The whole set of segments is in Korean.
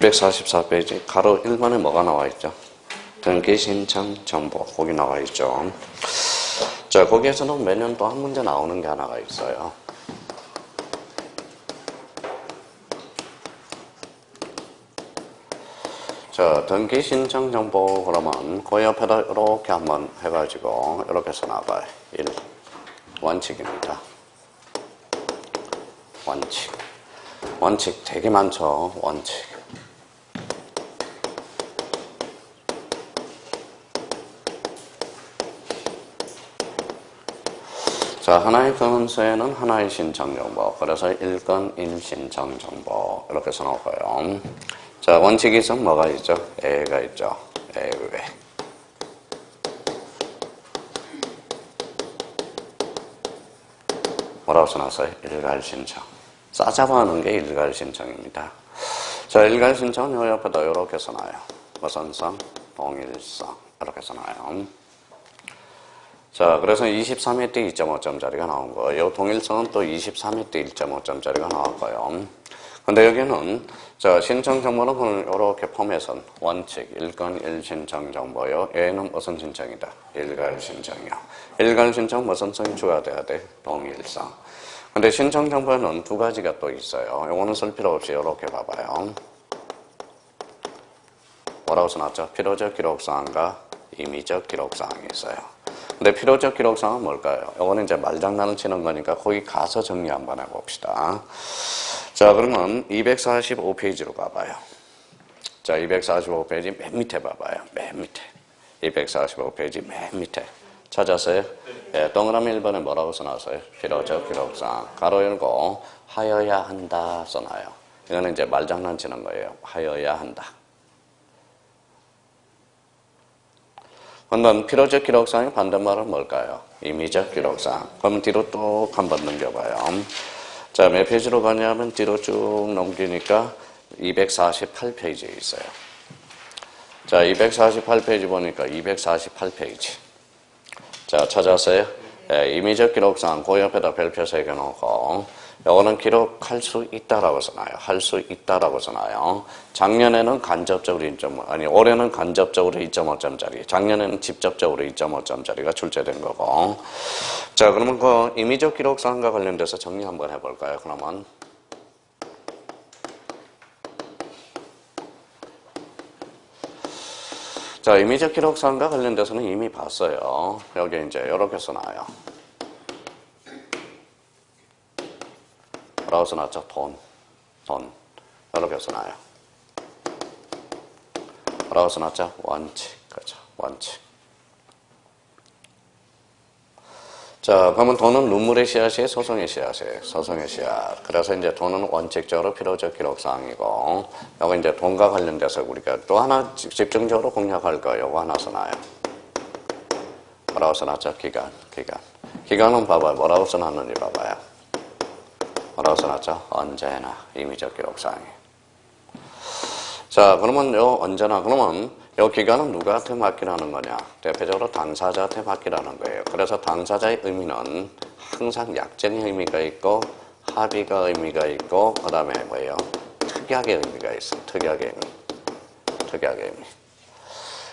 244페이지 가로 1번에 뭐가 나와 있죠? 등기 신청 정보 거기 나와 있죠. 자, 거기에서는 매년 또 한 문제 나오는 게 하나가 있어요. 자, 등기 신청 정보 그러면 그 옆에다 이렇게 한번 해가지고 이렇게 써놔봐요. 1. 원칙입니다. 원칙. 원칙 되게 많죠. 원칙. 자, 하나의 건수에는 하나의 신청 정보. 그래서 1건 1신청 정보. 이렇게 써놓고요. 자, 원칙이 있으면 뭐가 있죠? A가 있죠. A 외. 뭐라고 써놨어요? 일괄 신청. 싸잡아하는 게 일괄 신청입니다. 자, 일괄 신청은 요 옆에다 이렇게 써놔요. 무선성, 동일성. 이렇게 써놔요. 자, 그래서 23회 때 2.5점짜리가 나온 거예요. 동일성은 또 23회 때 1.5점짜리가 나왔고요. 근데 여기는, 자, 신청 정보는 이렇게 포맷은 원칙, 1건 1신청 정보요. 얘는 무슨 신청이다? 일괄 신청이요. 일괄 신청 무슨 성이 추가돼야 돼? 동일성. 근데 신청 정보에는 두 가지가 또 있어요. 요거는 쓸 필요 없이 이렇게 봐봐요. 뭐라고 써놨죠? 필요적 기록사항과 임의적 기록사항이 있어요. 근데 필요적 기록사항은 뭘까요? 요거는 이제 말장난을 치는 거니까 거기 가서 정리 한번 해봅시다. 자, 그러면 245페이지로 가봐요. 자, 245페이지 맨 밑에 봐봐요. 맨 밑에. 245페이지 맨 밑에. 찾았어요? 네, 동그라미 1번에 뭐라고 써놨어요? 필요적 기록사항. 가로 열고 하여야 한다 써놔요. 이거는 이제 말장난 치는 거예요. 하여야 한다. 그러면 필요적 기록사항의 반대말은 뭘까요? 임의적 기록사항. 그럼 뒤로 또 한번 넘겨봐요. 자, 몇 페이지로 가냐면 뒤로 쭉 넘기니까 248페이지에 있어요. 자, 248페이지 보니까 248페이지. 자, 찾았어요? 네, 임의적 기록사항 그 옆에다 별표 새겨놓고 요거는 기록할 수 있다라고 써놔요. 할 수 있다라고 써놔요. 작년에는 간접적으로 2.5, 아니 올해는 간접적으로 2.5점짜리, 작년에는 직접적으로 2.5점짜리가 출제된 거고. 자, 그러면 그 임의적 기록사항과 관련돼서 정리 한번 해볼까요? 그러면 자, 임의적 기록사항과 관련돼서는 이미 봤어요. 여기 이제 이렇게 써놔요. 뭐라고 써놨죠? 돈. 이렇게 써놔요. 뭐라고 써놨죠? 원칙. 그렇죠. 원칙. 자, 그러면 돈은 눈물의 씨앗이에요? 소송의 씨앗이에요? 소송의 씨앗. 그래서 이제 돈은 원칙적으로 필요적 기록사항이고, 요거 이제 돈과 관련돼서 우리가 또 하나 집중적으로 공략할 거 요거 하나 써놔요. 뭐라고 써놨죠? 기간. 기간은 봐봐요. 뭐라고 써놨는지 봐봐요. 뭐라고 써놨죠? 언제나 임의적 기록사항이. 자, 그러면 요 언제나 그러면 요 기간은 누구한테 맡기라는 거냐? 대표적으로 당사자한테 맡기라는 거예요. 그래서 당사자의 의미는 항상 약정의 의미가 있고 합의가 의미가 있고 그 다음에 뭐예요? 특약의 의미가 있어요. 특약의 의미.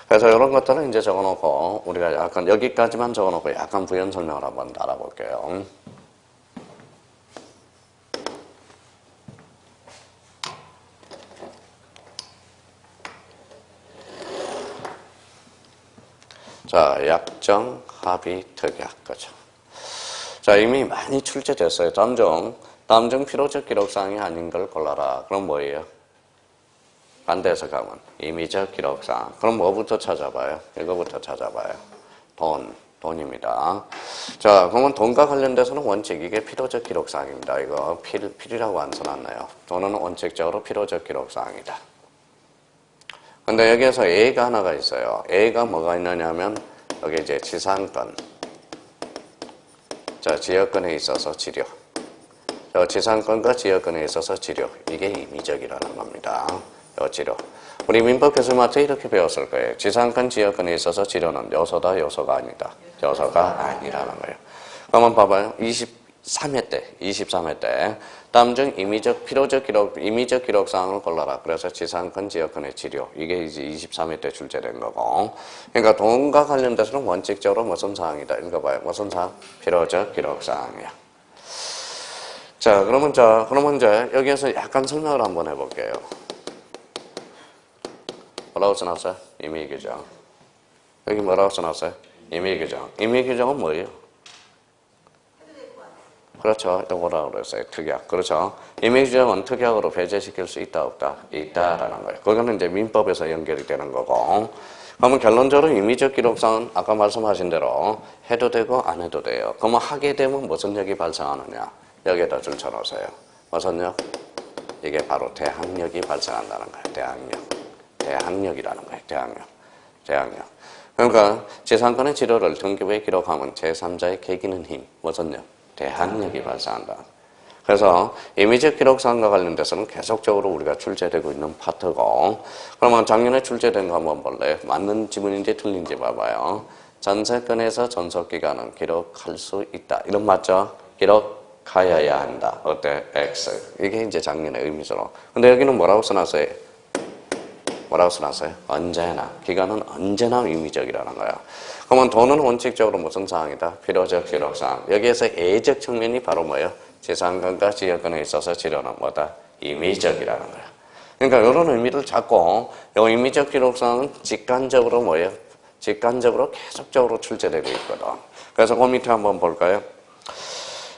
그래서 이런 것들은 이제 적어놓고 우리가 약간 여기까지만 적어놓고 약간 부연 설명을 한번 알아볼게요. 자, 약정, 합의, 특약, 그죠. 자, 이미 많이 출제됐어요. 다음 중 필요적 기록사항이 아닌 걸 골라라. 그럼 뭐예요? 반대해서 가면 임의적 기록사항. 그럼 뭐부터 찾아봐요? 이거부터 찾아봐요. 돈입니다. 자, 그러면 돈과 관련돼서는 원칙, 이게 필요적 기록사항입니다. 이거 필이라고 안 써놨나요? 돈은 원칙적으로 필요적 기록사항이다. 근데 여기에서 A가 하나가 있어요. A가 뭐가 있느냐 하면 여기 이제 지상권. 자, 지역권에 있어서 지료. 저 지상권과 지역권에 있어서 지료. 이게 임의적이라는 겁니다. 요 지료. 우리 민법 교수님한테 이렇게 배웠을 거예요. 지상권, 지역권에 있어서 지료는 요소다, 요소가 아니다. 요소가 아니라는 거예요. 그러면 봐봐요. 3회 때, 23회 때 다음 중 필요적 임의적 기록 사항을 골라라. 그래서 지상권, 지역권의 치료. 이게 이제 23회 때 출제된 거고. 그러니까 돈과 관련돼서는 원칙적으로 무슨 사항이다. 읽어봐요. 무슨 사항? 필요적 기록 사항이야. 자, 그러면 이제 여기에서 약간 설명을 한번 해볼게요. 뭐라고 써놨어요? 임의규정. 여기 뭐라고 써놨어요? 임의규정. 임의규정은 뭐예요? 그렇죠. 이거라고 그랬어요. 특약. 그렇죠. 임의규정은 특약으로 배제시킬 수 있다, 없다? 있다라는 거예요. 그거는 이제 민법에서 연결이 되는 거고. 그러면 결론적으로 임의적 기록상은 아까 말씀하신 대로 해도 되고 안 해도 돼요. 그러면 하게 되면 무슨 역이 발생하느냐? 여기에다 줄 쳐놓으세요. 무슨 역? 이게 바로 대항력이 발생한다는 거예요. 대항력이라는 거예요. 대항력. 그러니까 재산권의 지료를 등기부에 기록하면 제3자의 개기는 힘. 무슨 역? 대항력이 발생한다. 그래서 임의적 기록사항과 관련돼서는 계속적으로 우리가 출제되고 있는 파트고, 그러면 작년에 출제된 거 한번 볼래요? 맞는 지문인지 틀린지 봐봐요. 전세권에서 전속기간은 기록할 수 있다. 이런 맞죠? 기록하여야 한다. 어때? X. 이게 이제 작년의 의미죠. 근데 여기는 뭐라고 써놨어요? 언제나. 기간은 언제나 의미적이라는 거야. 그러면 돈은 원칙적으로 무슨 사항이다? 필요적 기록사항. 여기에서 예적 측면이 바로 뭐예요? 재산권과 지역권에 있어서 지료는 뭐다? 임의적이라는 거야. 그러니까 이런 의미를 잡고 이 임의적 기록사항은 직관적으로 뭐예요? 직관적으로 계속적으로 출제되고 있거든. 그래서 그 밑에 한번 볼까요?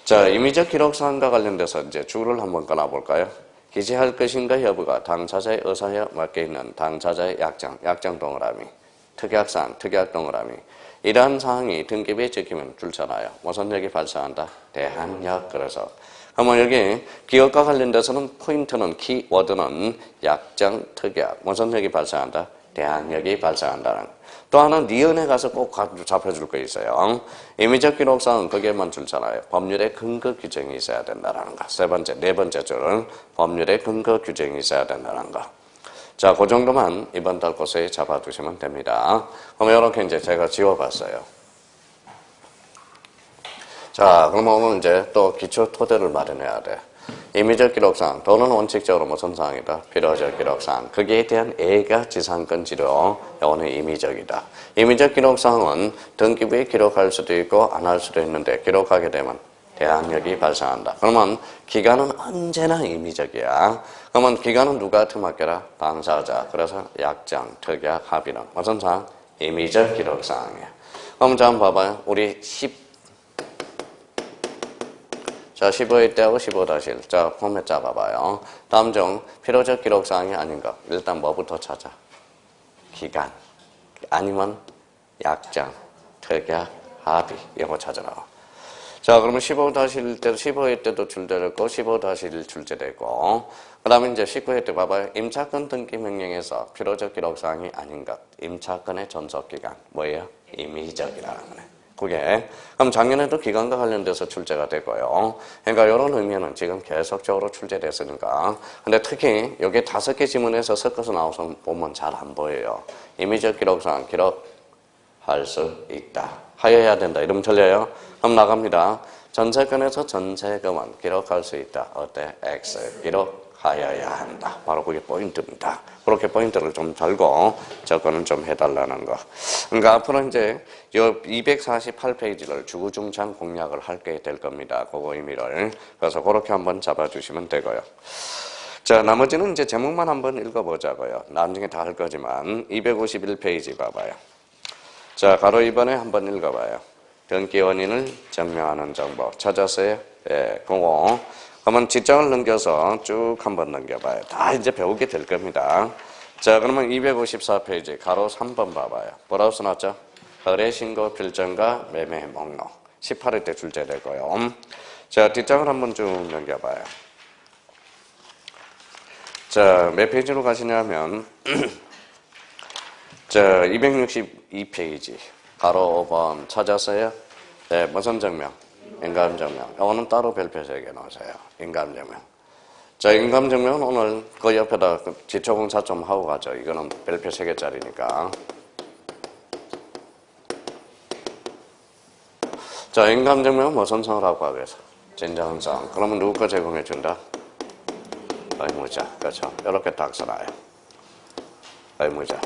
자, 임의적 기록사항과 관련돼서 이제 줄을 한번 꺼놔볼까요? 기재할 것인가 여부가 당사자의 의사에 맡겨 있는 당사자의 약정 동그라미, 특약사항, 특약 동그라미. 이러한 사항이 등기부에 적히면 줄잖아요. 무슨 역이 발생한다? 대항력. 그래서 그러면 여기 기업과 관련돼서는 포인트는 키워드는 약정, 특약. 무슨 역이 발생한다? 대항력이 발생한다는. 또 하나 니은에 가서 꼭 잡혀줄 거 있어요. 임의적 기록사항은 거기에만 줄잖아요. 법률의 근거 규정이 있어야 된다는 거. 네 번째 줄은 법률의 근거 규정이 있어야 된다는 거. 자, 그 정도만 이번 달 것에 잡아두시면 됩니다. 그럼 이렇게 이제 제가 지워봤어요. 자, 그러면 오늘 이제 또 기초 토대를 마련해야 돼. 임의적 기록사항, 돈은 원칙적으로 무슨 사항이다? 필요적 기록사항. 거기에 대한 애가 지상권 지료, 이거는 임의적이다. 임의적 기록사항은 등기부에 기록할 수도 있고 안 할 수도 있는데 기록하게 되면 대항력이 발생한다. 그러면 기간은 언제나 임의적이야. 그러면 기간은 누구한테 맡겨라? 당사자. 그래서 약정, 특약, 합의는 무슨 사항? 임의적 기록사항이야. 그럼 자, 한번 봐봐요. 우리 15회 때하고 15-1. 자, 폼에 짜봐봐요. 다음 중 필요적 기록사항이 아닌 것. 일단 뭐부터 찾아? 기간. 아니면 약정, 특약, 합의. 이거 찾아라. 자, 그러면 15-1 때도 15회 때도 출제됐고 15-1 출제됐고 그 다음에 이제 19회 때 봐봐요. 임차권 등기 명령에서 필요적 기록사항이 아닌 것. 임차권의 전속기간. 뭐예요? 임의적이라는 거네. 그게 그럼 작년에도 기간과 관련돼서 출제가 됐고요. 그러니까 이런 의미는 지금 계속적으로 출제됐으니까. 근데 특히 여기 5개 지문에서 섞어서 나와서 보면 잘 안 보여요. 임의적 기록사항 기록할 수 있다. 하여야 된다. 이러면 틀려요. 그럼 나갑니다. 전세권에서 전세금은 기록할 수 있다. 어때? X. 기록하여야 한다. 바로 그게 포인트입니다. 그렇게 포인트를 좀 달고 접근을 좀 해달라는 거. 그러니까 앞으로 이제 이 248페이지를 주구중창 공략을 하게 될 겁니다. 그거 의미를. 그래서 그렇게 한번 잡아주시면 되고요. 자, 나머지는 이제 제목만 한번 읽어보자고요. 나중에 다 할 거지만 251페이지 봐봐요. 자, 가로 2번에 한번 읽어봐요. 등기 원인을 증명하는 정보 찾았어요? 예, 그거. 그러면 뒷장을 넘겨서 쭉 한번 넘겨봐요. 다 이제 배우게 될 겁니다. 자, 그러면 254페이지 가로 3번 봐봐요. 뭐라고 써놨죠? 거래신고 필정과 매매 목록. 18회 때 출제되고요. 자, 뒷장을 한번 쭉 넘겨봐요. 자, 몇 페이지로 가시냐면 자, 262페이지 가로 5번 찾았어요? 네, 무슨 증명? 인감증명. 이거는 따로 별표 3개 넣으세요. 인감증명. 자, 인감증명은 오늘 그 옆에다 기초공사 좀 하고 가죠. 이거는 별표 3개짜리니까. 자, 인감증명은 무슨 상을 하고 하겠어? 진정성. 그러면 누구 거 제공해준다? 의무자. 그렇죠. 이렇게 딱 써놔요. 의무자.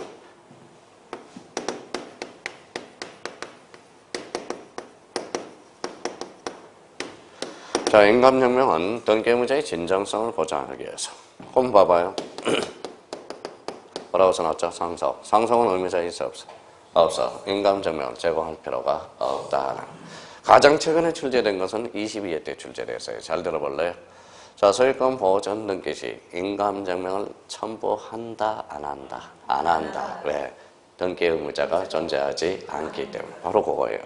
자, 인감증명은 등기의무자의 진정성을 보장하기 위해서. 그럼 봐봐요. 뭐라고 써놨죠? 상속. 상속은 의무자 있어 없어? 없어. 인감증명을 제공할 필요가 없다. 가장 최근에 출제된 것은 22회 때 출제됐어요. 잘 들어볼래요? 자, 소유권 보전 등기 시 인감증명을 첨부한다, 안 한다? 안 한다. 왜? 등기 의무자가 존재하지 않기 때문에. 바로 그거예요.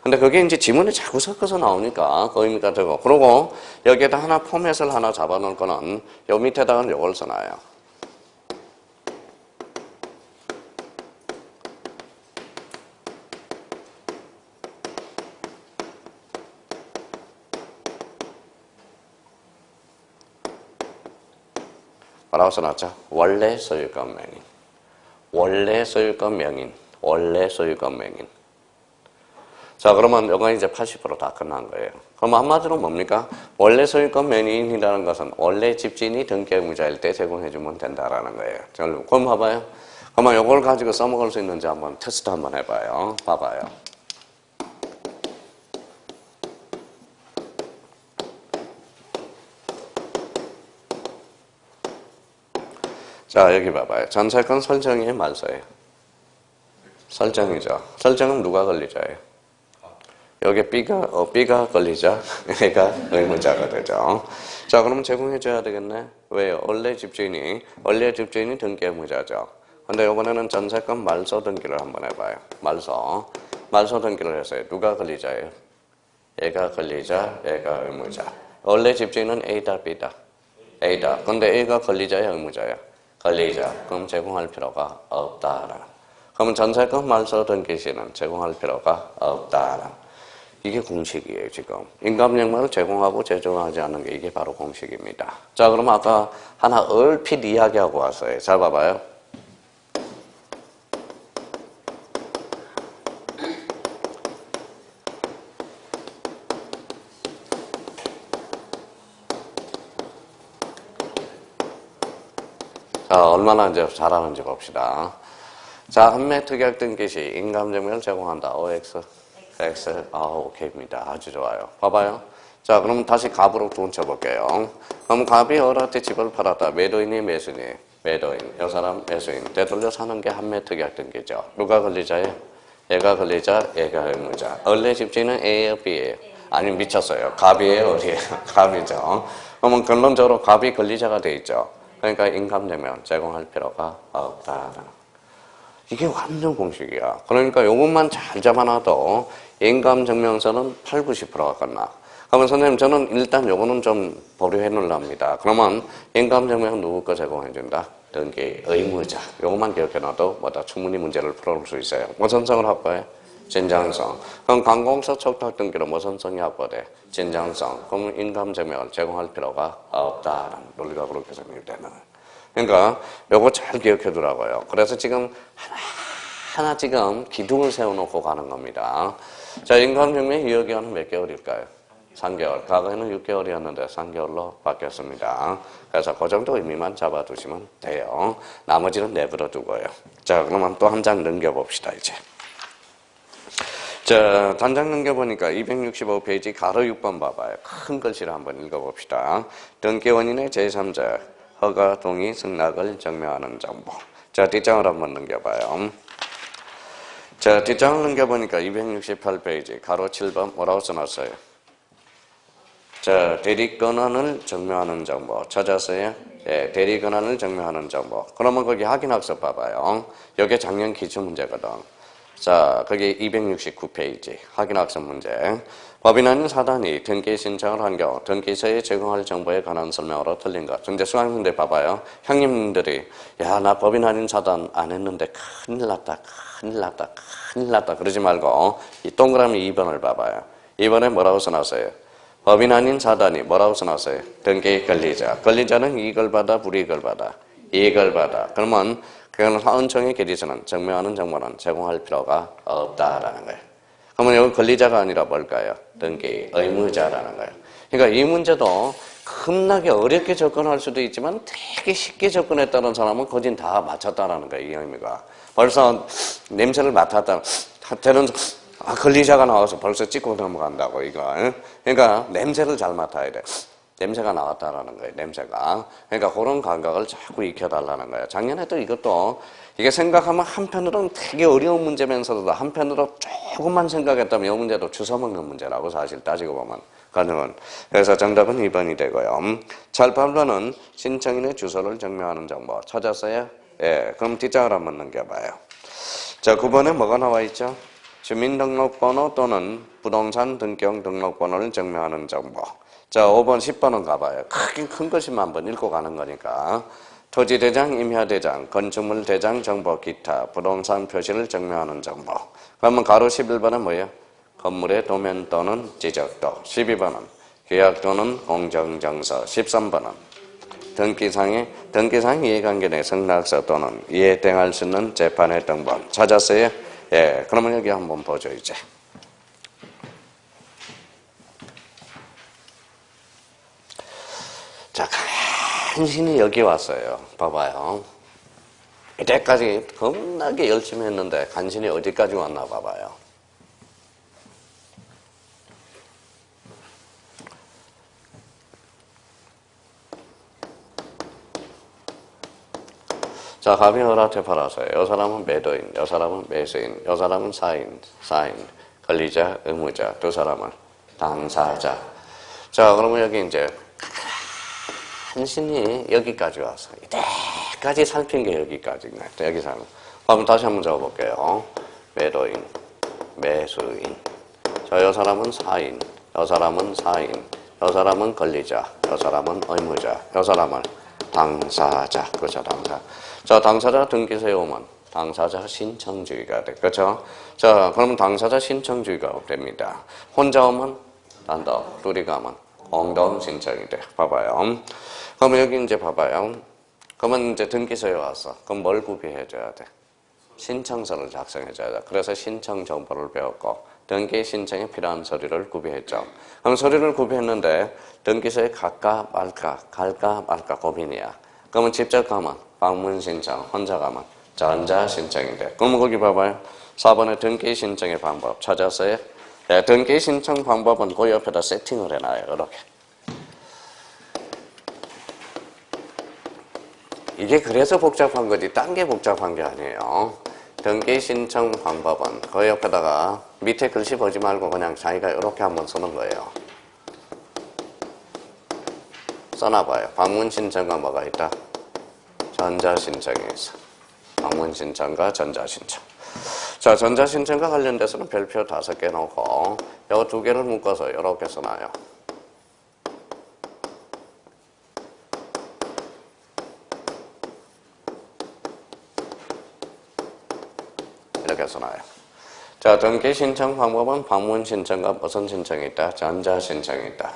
근데 그게 이제 지문에 자꾸 섞어서 나오니까 그 의미가 되고. 그리고 여기에다 하나 포맷을 하나 잡아놓을 거는 요 밑에다가는 요걸 써놔요. 뭐라고 써놨죠? 원래 소유권 명인. 원래 소유권 명인. 원래 소유권 명인. 자, 그러면 이건 이제 80% 다 끝난 거예요. 그럼 한마디로 뭡니까? 원래 소유권 명인이라는 것은 원래 집주인이 등기 의무자일 때 제공해주면 된다라는 거예요. 그럼 봐봐요. 그러면 이걸 가지고 써먹을 수 있는지 한번 테스트 한번 해봐요. 봐봐요. 자, 여기 봐봐요. 전세권 설정의 말소예요. 설정이죠. 설정은 누가 권리자예요? 여기 B가 권리자, A가 의무자가 되죠. 자, 그러면 제공해줘야 되겠네. 왜요? 원래 집주인이 등기 의무자죠. 근데 이번에는 전세권 말소 등기를 한번 해봐요. 말소 등기를 했어요. 누가 권리자예요? 얘가 권리자, 얘가 의무자. 원래 집주인은 A다, B다? A다. 근데 A가 권리자야, 의무자야? 권리자. 그럼 제공할 필요가 없다. 그러면 전세권 말소 등기 시는 제공할 필요가 없다. 이게 공식이에요, 지금. 인감증명을 제공하고 제공하지 않는 게 이게 바로 공식입니다. 자, 그럼 아까 하나 얼핏 이야기하고 왔어요. 잘 봐봐요. 자, 얼마나 이제 잘하는지 봅시다. 자, 한매 특약 등기 시 인감증명을 제공한다. OX. X, 오케이입니다. 아주 좋아요. 봐봐요. 자, 그럼 다시 갑으로 돈 쳐볼게요. 그럼 갑이 어른한테 집을 팔았다. 매도인이 매수인이? 매도인. 이 사람 매수인. 되돌려 사는 게 한매 특약 등기죠. 누가 권리자예요? 얘가 권리자, 얘가 의무자. 원래 집주인은 A예요, B예요? 아니, 미쳤어요. 갑이에요, 어디예요? 갑이죠. 그러면 결론적으로 갑이 권리자가 돼 있죠. 그러니까 인감증명 제공할 필요가 없다. 이게 완전 공식이야. 그러니까 요것만 잘 잡아놔도 인감증명서는 8, 90%가 끝나. 그러면 선생님 저는 일단 요거는 좀 보류해 놓으랍니다. 그러면 인감증명 누구 거 제공해준다? 등기 의무자. 요것만 기억해놔도 뭐다 충분히 문제를 풀어볼 수 있어요. 무슨 성을 확보해? 진정성. 그럼 관공서 촉탁 등기로 무슨 성이 확보돼? 진정성. 그럼 인감증명을 제공할 필요가 없다라는 논리가 그렇게 정립되는 거예요. 그러니까 요거 잘 기억해 두라고요. 그래서 지금 하나 지금 기둥을 세워놓고 가는 겁니다. 자, 인감증명 유효기간은 몇 개월일까요? 3개월. 과거에는 6개월이었는데 3개월로 바뀌었습니다. 그래서 그 정도 의미만 잡아두시면 돼요. 나머지는 내버려 두고요. 자, 그러면 또 한 장 넘겨봅시다, 이제. 자, 단장 넘겨보니까 265페이지 가로 6번 봐봐요. 큰 글씨를 한번 읽어봅시다. 등기 원인의 제3자 허가, 동의, 승낙을 증명하는 정보. 자, 뒷장을 한번 넘겨봐요. 자, 뒷장을 넘겨보니까 268페이지 가로 7번 뭐라고 써놨어요? 자, 대리권한을 증명하는 정보. 찾았어요? 예, 대리권한을 증명하는 정보. 그러면 거기 확인학습 봐봐요. 여기 작년 기출 문제거든. 자, 거기 269페이지 확인학습 문제. 법인 아닌 사단이 등기 신청을 한 경우 등기서에 제공할 정보에 관한 설명으로 틀린 것. 근데 수학문제 봐봐요. 형님들이 야, 나 법인 아닌 사단 안 했는데 큰일 났다. 그러지 말고 이 동그라미 2번을 봐봐요. 2번에 뭐라고 써놨어요? 법인 아닌 사단이 뭐라고 써놨어요? 등기 권리자. 권리자는 이익을 받아, 불이익을 받아? 이익을 받아. 그러면 그건 하은청의 계리서는 증명하는 정보는 제공할 필요가 없다라는 거예요. 그러면 여기 권리자가 아니라 뭘까요? 등기 의무자라는 거예요. 그러니까 이 문제도 겁나게 어렵게 접근할 수도 있지만 되게 쉽게 접근했다는 사람은 거진 다 맞췄다라는 거예요. 이 의미가. 벌써 냄새를 맡았다. 되는 걸리자가 나와서 벌써 찍고 넘어간다고 이거. 그러니까 냄새를 잘 맡아야 돼. 냄새가 나왔다라는 거예요. 냄새가. 그러니까 그런 감각을 자꾸 익혀달라는 거예요. 작년에도 이것도 이게 생각하면 한편으로는 되게 어려운 문제면서도 한편으로 조금만 생각했다면 이 문제도 주워먹는 문제라고 사실 따지고 보면. 가능은. 그래서 정답은 2번이 되고요. 찰판론은 신청인의 주소를 증명하는 정보 찾았어요? 예. 그럼 뒷장을 한번 넘겨봐요. 자, 9번에 뭐가 나와 있죠? 주민등록번호 또는 부동산 등기용 등록번호를 증명하는 정보. 자, 5번, 10번은 가봐요. 크긴 큰 것이만 한번 읽고 가는 거니까. 토지대장, 임야대장, 건축물대장 정보 기타, 부동산 표시를 증명하는 정보. 그러면 가로 11번은 뭐예요? 건물의 도면 또는 지적도. 12번은 계약 또는 공정정서. 13번은 등기상 이해관계 내 승낙서 또는 이해 등할 수 있는 재판의 등본. 찾았어요? 예. 그러면 여기 한번 보죠, 이제. 자, 간신히 여기 왔어요. 봐봐요. 이때까지 겁나게 열심히 했는데 간신히 어디까지 왔나 봐봐요. 자, 갑이 을한테 팔아서요. 이 사람은 매도인, 이 사람은 매수인, 이 사람은 사인, 권리자, 의무자, 두 사람은 당사자. 자, 그러면 여기 이제 간신히 여기까지 왔어요. 이때까지 살핀 게 여기까지네. 여기서 한번 다시 한번 적어볼게요. 매도인, 매수인. 자, 이 사람은 사인, 이 사람은 사인, 이 사람은 권리자, 이 사람은 의무자, 이 사람은 당사자. 그렇죠, 당사. 자, 당사자 등기소에 오면 당사자 신청주의가 돼. 그렇죠? 자, 그러면 당사자 신청주의가 됩니다. 혼자 오면 단독, 둘이 가면 공동 신청이 돼. 봐봐요. 그러면 여기 이제 봐봐요. 그러면 이제 등기소에 왔어. 그럼 뭘 구비해줘야 돼? 신청서를 작성해줘야 돼. 그래서 신청 정보를 배웠고 등기 신청에 필요한 서류를 구비했죠. 그럼 서류를 구비했는데 등기소에 갈까 말까 고민이야. 그러면 직접 가면 방문 신청, 혼자 가면 전자 신청이 돼. 그러면 거기 봐봐요. 4번에 등기 신청의 방법 찾았어요? 네, 등기 신청 방법은 그 옆에다 세팅을 해놔요. 이렇게. 이게 그래서 복잡한 거지 딴 게 복잡한 게 아니에요. 등기 신청 방법은 그 옆에다가 밑에 글씨 보지 말고 그냥 자기가 이렇게 한번 쓰는 거예요. 써놔봐요. 방문 신청과 뭐가 있다? 전자 신청이 있어. 방문 신청과 전자 신청. 자, 전자 신청과 관련돼서는 별표 5개 놓고 이 2개를 묶어서 이렇게 써놔요. 이렇게 써놔요. 자, 등기 신청 방법은 방문 신청과 무슨 신청이 있다? 전자 신청이 있다.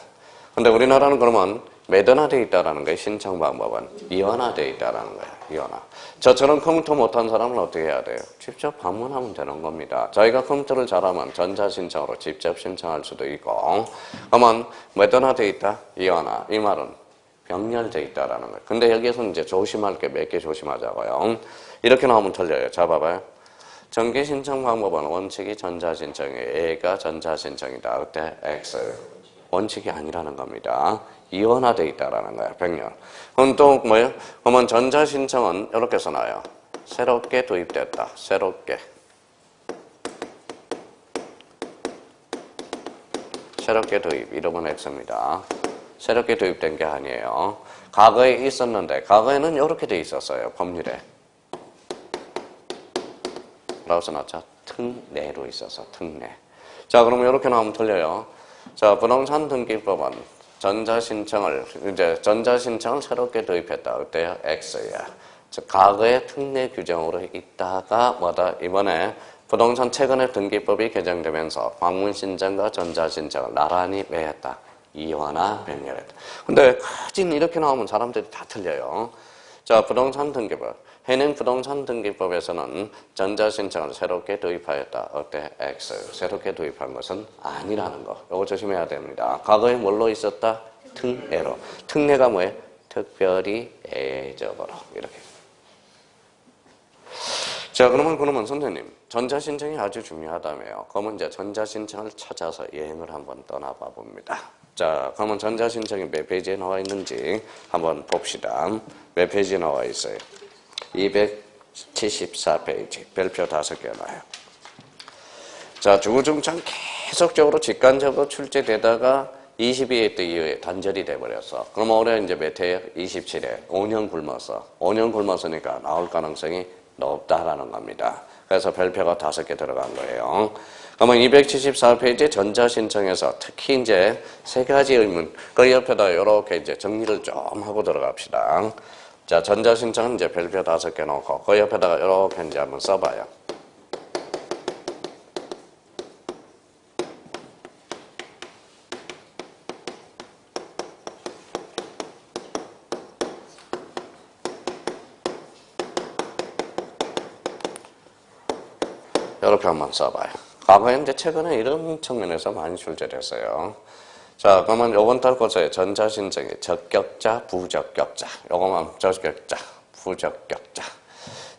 근데 우리나라는 그러면 매도화되어 있다라는 거예요. 신청 방법은 이원화되어 있다라는 거예요. 이원화. 저처럼 컴퓨터 못한 사람은 어떻게 해야 돼요? 직접 방문하면 되는 겁니다. 자기가 컴퓨터를 잘하면 전자 신청으로 직접 신청할 수도 있고. 그러면 매도화되어 있다? 이원화. 이 말은 병렬되어 있다라는 거예요. 근데 여기에서 이제 조심할 게 몇 개 조심하자고요. 이렇게 나오면 틀려요. 자, 봐봐요. 정기 신청 방법은 원칙이 전자 신청이에요. A가 전자 신청이다. 그때 X. 원칙이 아니라는 겁니다. 이원화되어 있다라는 거예요. 병렬. 그럼 또 뭐예요? 그러면 전자 신청은 이렇게 써놔요. 새롭게 도입됐다. 새롭게 도입. 이름은 X입니다. 새롭게 도입된 게 아니에요. 과거에 있었는데 과거에는 이렇게 돼 있었어요. 법률에. 라고 써놨죠. 특례로 있어서 특례. 자, 그러면 이렇게 나오면 틀려요. 자, 부동산 등기법은 전자신청을 새롭게 도입했다. 그때요? X야. 즉, 과거의 특례 규정으로 있다가 뭐다? 이번에 부동산 최근에 등기법이 개정되면서 방문신청과 전자신청을 나란히 왜 했다? 이원화 병렬했다. 근데 거진 이렇게 나오면 사람들이 다 틀려요. 자, 부동산 등기법. 현행 부동산 등기법에서는 전자신청을 새롭게 도입하였다. 어때? X. 새롭게 도입한 것은 아니라는 거. 이거 조심해야 됩니다. 과거에 뭘로 있었다? 특례로. 특례가 뭐예요? 특별히 예적으로. 이렇게. 자, 그러면 선생님, 전자신청이 아주 중요하다며요. 그러면 이제 전자신청을 찾아서 여행을 한번 떠나봐 봅니다. 자, 그러면 전자신청이 몇 페이지에 나와 있는지 한번 봅시다. 몇 페이지에 나와 있어요? 274페이지. 별표 5개 나와요. 자, 주구중창 계속적으로 직간접으로 출제되다가 22회 때 이후에 단절이 돼버렸어. 그럼 올해 이제 몇 회예요? 27회. 5년 굶었어. 5년 굶었으니까 나올 가능성이 높다라는 겁니다. 그래서 별표가 5개 들어간 거예요. 그러면 274페이지 전자신청에서 특히 이제 3가지 의문, 그 옆에다 이렇게 이제 정리를 좀 하고 들어갑시다. 자, 전자신청은 이제 별표 5개 놓고, 그 옆에다가 이렇게 이제 한번 써봐요. 이렇게 한번 써봐요. 과거에 이제 최근에 이런 측면에서 많이 출제됐어요. 자, 그러면 요번 달 거서에 전자신청의 적격자, 부적격자. 요거만 적격자, 부적격자.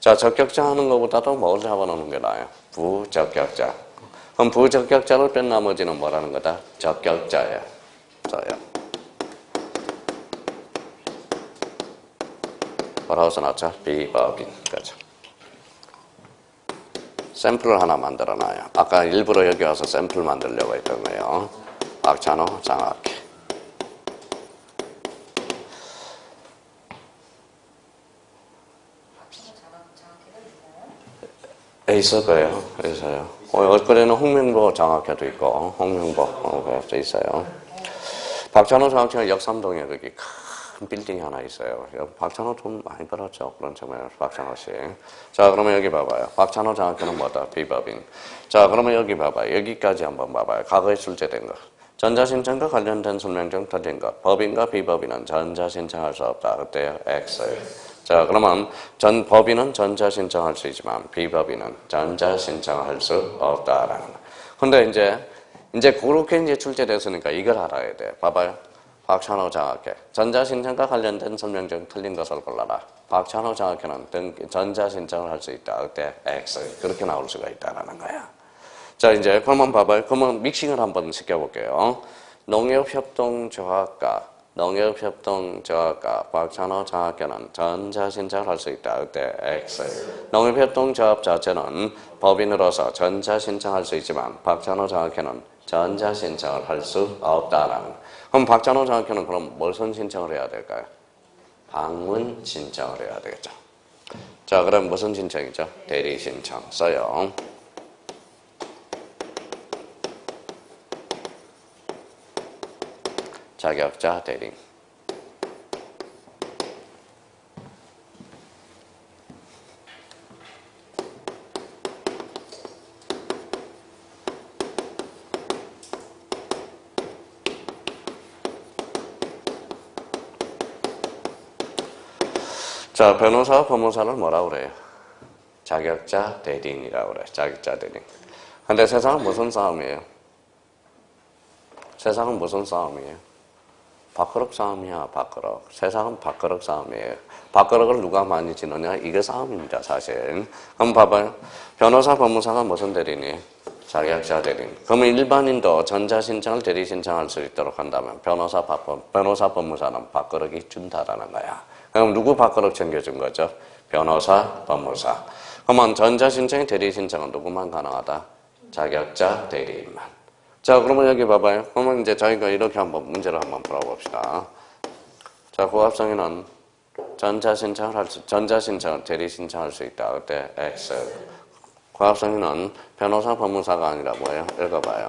자, 적격자 하는 것보다도 뭘 잡아놓는 게 나아요? 부적격자. 그럼 부적격자를 뺀 나머지는 뭐라는 거다? 적격자예요. 써요. 뭐라고 써놨죠? 비법인. 그죠? 샘플을 하나 만들어놔요. 아까 일부러 여기 와서 샘플 만들려고 했던 거예요. 박찬호 장학회. 있을 거예요. 있어요. 엊그제는 홍명보 장학회도 있고, 홍명보 있어요. 박찬호 장학회는 역삼동에 거기 큰 빌딩이 하나 있어요. 박찬호 돈 많이 벌었죠. 그런 측면에서 박찬호 씨. 자, 그러면 여기 봐봐요. 박찬호 장학회는 뭐다? 비법인. 자, 그러면 여기 봐봐요. 여기까지 한번 봐봐요. 과거에 출제된 것. 전자신청과 관련된 설명 중 틀린 것. 법인과 비법인은 전자신청할 수 없다. 그때요? X. 자, 그러면 법인은 전자신청할 수 있지만 비법인은 전자신청할 수 없다라는 거. 근데 이제 그렇게 이제 출제됐으니까 이걸 알아야 돼. 봐봐요. 박찬호 장학회. 전자신청과 관련된 설명 중 틀린 것을 골라라. 박찬호 장학회는 전자신청을 할 수 있다. 그때 X. 그렇게 나올 수가 있다라는 거야. 자, 이제 그러면 봐봐요. 그러면 믹싱을 한번 시켜볼게요. 농협협동조합과 박찬호 장학회는 전자신청을 할 수 있다. 그때 X. 농협협동조합 자체는 법인으로서 전자신청할 수 있지만 박찬호 장학회는 전자신청을 할 수 없다라는 거. 그럼 박찬호 장학회는 그럼 무슨 신청을 해야 될까요? 방문 신청을 해야 되겠죠. 자, 그럼 무슨 신청이죠? 대리 신청 써요. 자격자 대리. 자, 변호사와 법무사를 뭐라고 그래요? 자격자 대리인이라고 그래요. 자격자 대리인. 근데 세상은 무슨 싸움이에요? 세상은 무슨 싸움이에요? 밥그릇 싸움이야, 밥그릇. 세상은 밥그릇 싸움이에요. 밥그릇을 누가 많이 지느냐? 이게 싸움입니다, 사실. 그럼 봐봐요. 변호사, 법무사가 무슨 대리인이에요? 자격자 대리인. 그러면 일반인도 전자신청을 대리신청할 수 있도록 한다면 변호사, 법무사는 밥그릇이 준다라는 거야. 그럼 누구 밥그릇 챙겨준 거죠? 변호사, 법무사. 그러면 전자신청이 대리신청은 누구만 가능하다? 자격자 대리인만. 자, 그러면 여기 봐봐요. 그러면 이제 저희가 이렇게 한번 문제를 한번 풀어봅시다. 자, 고합성에는 전자신청을 대리신청할 수 있다. 그때 X. 고합성에는 변호사, 법무사가 아니라 뭐예요? 읽어봐요.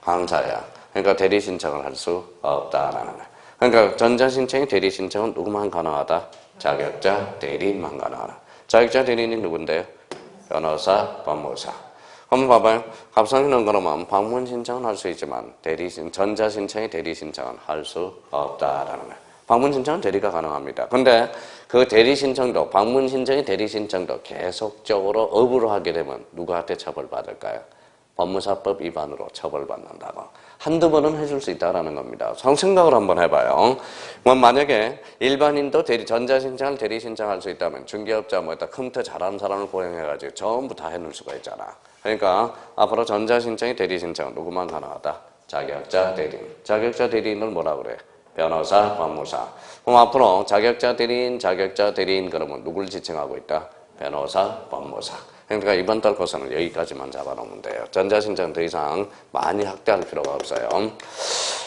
강사야. 그러니까 대리신청을 할 수 없다라는 거예요. 그러니까 전자신청이 대리신청은 누구만 가능하다? 자격자 대리인만 가능하다. 자격자 대리인이 누군데요? 변호사, 법무사. 한번 봐봐요. 합성인은 그러면 방문 신청은 할 수 있지만 전자신청의 대리신청은 할 수 없다라는 거예요. 방문 신청은 대리가 가능합니다. 근데 그 대리 신청도, 방문 신청이 대리 신청도 계속적으로 업으로 하게 되면 누구한테 처벌받을까요? 법무사법 위반으로 처벌받는다고. 한두 번은 해줄 수 있다는 겁니다. 생각을 한번 해봐요. 만약에 일반인도 전자신청을 대리신청할 수 있다면 중개업자 컴퓨터 잘하는 사람을 고용해가지고 전부 다 해놓을 수가 있잖아. 그러니까 앞으로 전자신청이 대리신청은 누구만 가능하다? 자격자 대리인. 자격자 대리인을 뭐라 그래? 변호사, 법무사. 그럼 앞으로 자격자 대리인 그러면 누굴 지칭하고 있다? 변호사, 법무사. 그러니까 이번 달 코스는 여기까지만 잡아놓으면 돼요. 전자신청 더 이상 많이 확대할 필요가 없어요.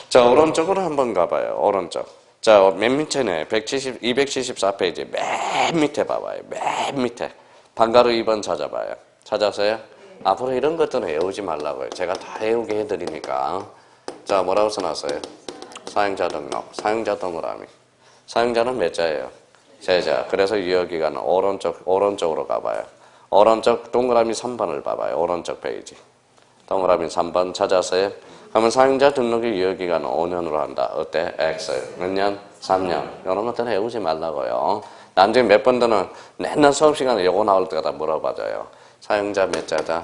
자, 오른쪽으로 한번 가봐요. 오른쪽. 자, 맨 밑에네. 274페이지. 맨 밑에 봐봐요. 맨 밑에. 방가루 2번 찾아봐요. 찾았어요? 앞으로 이런 것들은 외우지 말라고요. 제가 다 외우게 해드리니까. 자, 뭐라고 써놨어요? 사용자 등록. 사용자 동그라미. 사용자는 몇 자예요? 세 자. 그래서 유효기간은 오른쪽으로 가봐요. 오른쪽 동그라미 3번을 봐봐요. 오른쪽 페이지. 동그라미 3번 찾았어요? 그러면 사용자 등록의 유효기간은 5년으로 한다. 어때? X. 몇 년? 3년. 이런 것들은 외우지 말라고요. 나중에 몇 번 더는 맨날 수업시간에 요거 나올 때마다 물어봐줘요. 사용자 몇 자다?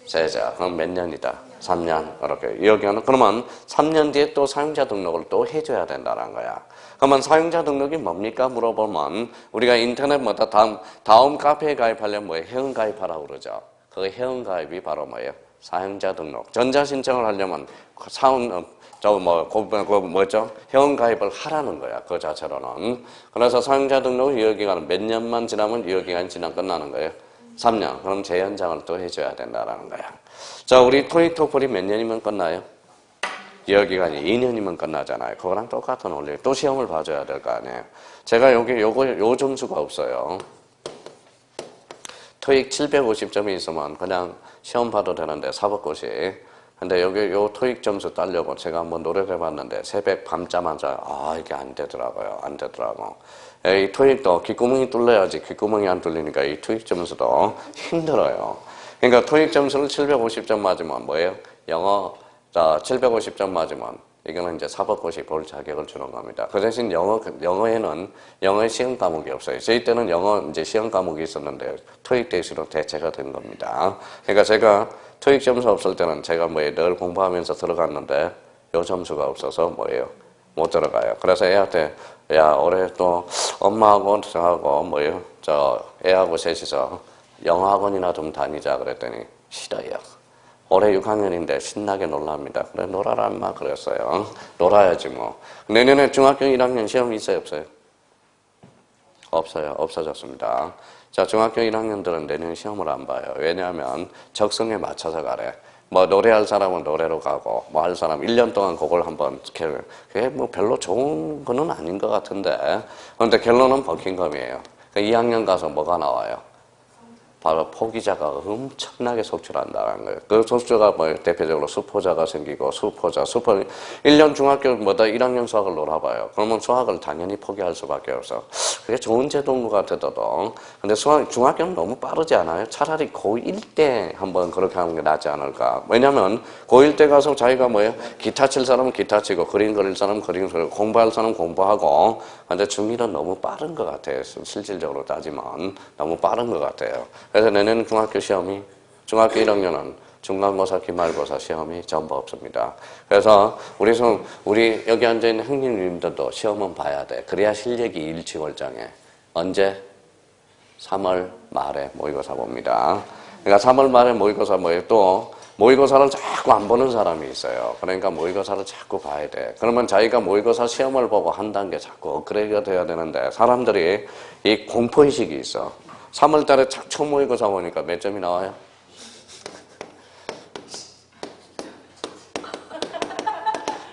세 자. 그럼 몇 년이다? 3년. 이렇게. 유효기간은 그러면 3년 뒤에 또 사용자 등록을 또 해줘야 된다는 거야. 그러면 사용자 등록이 뭡니까? 물어보면 우리가 인터넷마다 다음 카페에 가입하려면 뭐예요? 회원가입하라고 그러죠. 그 회원가입이 바로 뭐예요? 사용자 등록. 전자신청을 하려면 회원가입을 하라는 거야. 그 자체로는. 그래서 사용자 등록 유효기간은 몇 년만 지나면 유효기간이 끝나는 거예요? 3년. 그럼 재연장을 또 해줘야 된다는 거야. 자, 우리 토익 토플이 몇 년이면 끝나요? 유효기간이 2년이면 끝나잖아요. 그거랑 똑같은 원리. 또 시험을 봐줘야 될 거 아니에요. 제가 요 점수가 없어요. 토익 750점이 있으면 그냥 시험 봐도 되는데 사법고시. 근데 요 토익 점수 따려고 제가 한번 노력해봤는데 새벽 밤잠 자요. 이게 안 되더라고요. 안 되더라고. 이 토익도 귓구멍이 뚫려야지 귓구멍이 안 뚫리니까 이 토익 점수도 힘들어요. 그러니까 토익 점수를 750점 맞으면 뭐예요? 영어 750점 맞으면 이거는 이제 사법고시 볼 자격을 주는 겁니다. 그 대신 영어에 시험 과목이 없어요. 저희 때는 영어 이제 시험 과목이 있었는데 토익 대시로 대체가 된 겁니다. 그러니까 제가 토익 점수 없을 때는 제가 늘 공부하면서 들어갔는데 요 점수가 없어서 못 들어가요. 그래서 애한테 올해 또 엄마하고 저하고 애하고 셋이서 영어 학원이나 좀 다니자 그랬더니 싫어요. 올해 6학년인데 신나게 놀랍니다. 그래 놀아라 인마 그랬어요. 놀아야지 뭐. 내년에 중학교 1학년 시험이 있어요 없어요? 없어요. 없어졌습니다. 자, 중학교 1학년들은 내년 시험을 안 봐요. 왜냐하면 적성에 맞춰서 가래. 노래할 사람은 노래로 가고 할 사람 1년 동안 그걸 한번 그게 별로 좋은 거는 아닌 것 같은데 그런데 결론은 버킹검이에요. 2학년 가서 뭐가 나와요? 바로 포기자가 엄청나게 속출한다는 거예요. 그 속출가 대표적으로 수포자가 생기고 수포 1년 중학교보다 1학년 수학을 놀아봐요. 그러면 수학을 당연히 포기할 수밖에 없어. 그게 좋은 제도인 것 같아도. 근데 중학교는 너무 빠르지 않아요? 차라리 고1 때 한번 그렇게 하는 게 낫지 않을까. 왜냐면 고1 때 가서 자기가 기타 칠 사람은 기타 치고 그림 그릴 사람은 그림 그리고 공부할 사람은 공부하고. 근데 중1은 너무 빠른 것 같아요. 실질적으로 따지면 너무 빠른 것 같아요. 그래서 내년 중학교 시험이 중학교 1학년은 중간고사, 기말고사 시험이 전부 없습니다. 그래서 우리 여기 앉아있는 형님들도 시험은 봐야 돼. 그래야 실력이 일취월장해. 언제? 3월 말에 모의고사 봅니다. 그러니까 3월 말에 모의고사 또 모의고사를 자꾸 안 보는 사람이 있어요. 그러니까 모의고사를 자꾸 봐야 돼. 그러면 자기가 모의고사 시험을 보고 한 단계 자꾸 업그레이드가 돼야 되는데 사람들이 이 공포의식이 있어. 3월 달에 처음 모의고사 보니까 몇 점이 나와요?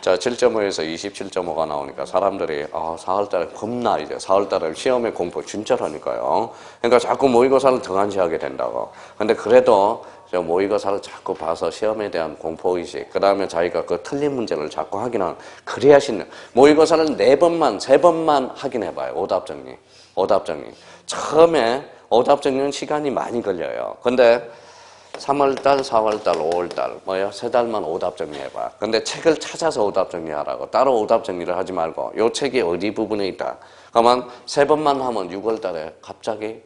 자, 7.5에서 27.5가 나오니까 사람들이 4월 달에 겁나 이제 4월 달에 시험에 공포 진짜라니까요. 그러니까 자꾸 모의고사를 등한시하게 된다고. 근데 그래도 모의고사를 자꾸 봐서 시험에 대한 공포의식, 그 다음에 자기가 그 틀린 문제를 자꾸 확인하는, 그래야 모의고사를 4번만, 3번만 확인해봐요. 오답 정리. 처음에 오답 정리는 시간이 많이 걸려요. 근데 3월달, 4월달, 5월달 뭐야? 3달만 오답 정리해봐. 근데 책을 찾아서 오답 정리하라고. 따로 오답 정리를 하지 말고 요 책이 어디 부분에 있다. 그러면 3번만 하면 6월달에 갑자기